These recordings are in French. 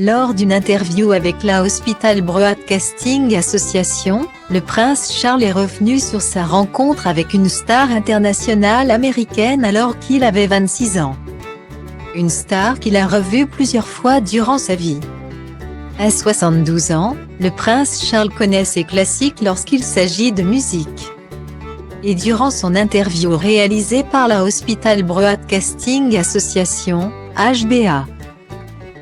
Lors d'une interview avec la Hospital Broadcasting Association, le prince Charles est revenu sur sa rencontre avec une star internationale américaine alors qu'il avait 26 ans. Une star qu'il a revue plusieurs fois durant sa vie. À 72 ans, le prince Charles connaît ses classiques lorsqu'il s'agit de musique. Et durant son interview réalisée par la Hospital Broadcasting Association, HBA,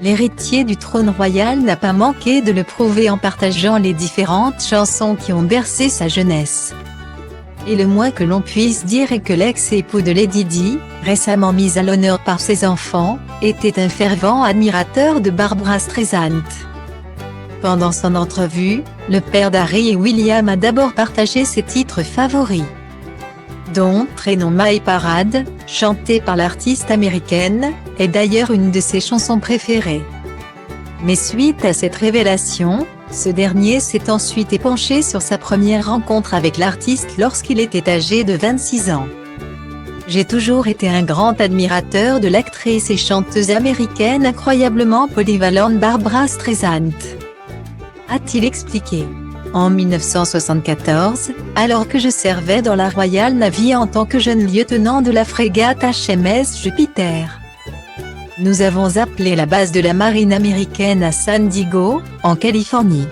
l'héritier du trône royal n'a pas manqué de le prouver en partageant les différentes chansons qui ont bercé sa jeunesse. Et le moins que l'on puisse dire est que l'ex-époux de Lady Di, récemment mis à l'honneur par ses enfants, était un fervent admirateur de Barbra Streisand. Pendant son entrevue, le père d'Harry et William a d'abord partagé ses titres favoris, dont Train on My Parade, chantée par l'artiste américaine, est d'ailleurs une de ses chansons préférées. Mais suite à cette révélation, ce dernier s'est ensuite épanché sur sa première rencontre avec l'artiste lorsqu'il était âgé de 26 ans. J'ai toujours été un grand admirateur de l'actrice et chanteuse américaine incroyablement polyvalente Barbra Streisand, a-t-il expliqué. En 1974, alors que je servais dans la Royal Navy en tant que jeune lieutenant de la frégate HMS Jupiter, nous avons appelé la base de la marine américaine à San Diego, en Californie.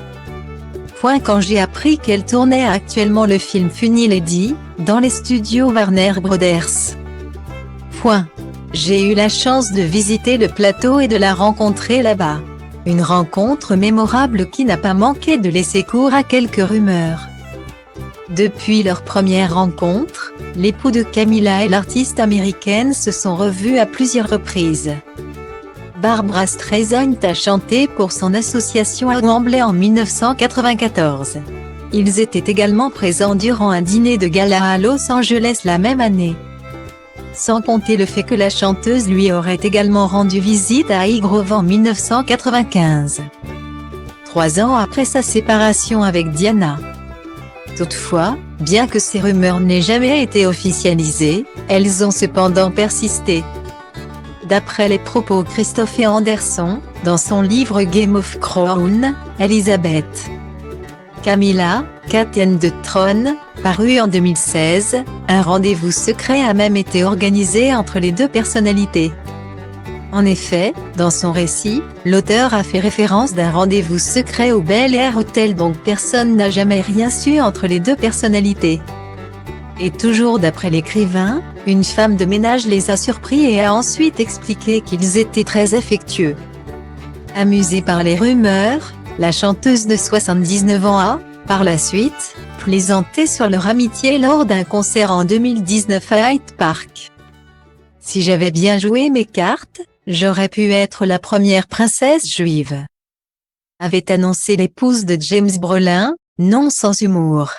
Quand j'ai appris qu'elle tournait actuellement le film Funny Lady, dans les studios Warner Brothers. J'ai eu la chance de visiter le plateau et de la rencontrer là-bas. Une rencontre mémorable qui n'a pas manqué de laisser cours à quelques rumeurs. Depuis leur première rencontre, l'époux de Camilla et l'artiste américaine se sont revus à plusieurs reprises. Barbra Streisand a chanté pour son association à Wembley en 1994. Ils étaient également présents durant un dîner de gala à Los Angeles la même année. Sans compter le fait que la chanteuse lui aurait également rendu visite à Highgrove en 1995. 3 ans après sa séparation avec Diana. Toutefois, bien que ces rumeurs n'aient jamais été officialisées, elles ont cependant persisté. D'après les propos Christopher Anderson, dans son livre Game of Crown, Elizabeth Camilla, Capitaine de trône, paru en 2016, un rendez-vous secret a même été organisé entre les deux personnalités. En effet, dans son récit, l'auteur a fait référence d'un rendez-vous secret au Bel Air Hotel dont personne n'a jamais rien su entre les deux personnalités. Et toujours d'après l'écrivain, une femme de ménage les a surpris et a ensuite expliqué qu'ils étaient très affectueux. Amusée par les rumeurs, la chanteuse de 79 ans a, par la suite, plaisanté sur leur amitié lors d'un concert en 2019 à Hyde Park. Si j'avais bien joué mes cartes, j'aurais pu être la première princesse juive, avait annoncé l'épouse de James Brolin, non sans humour.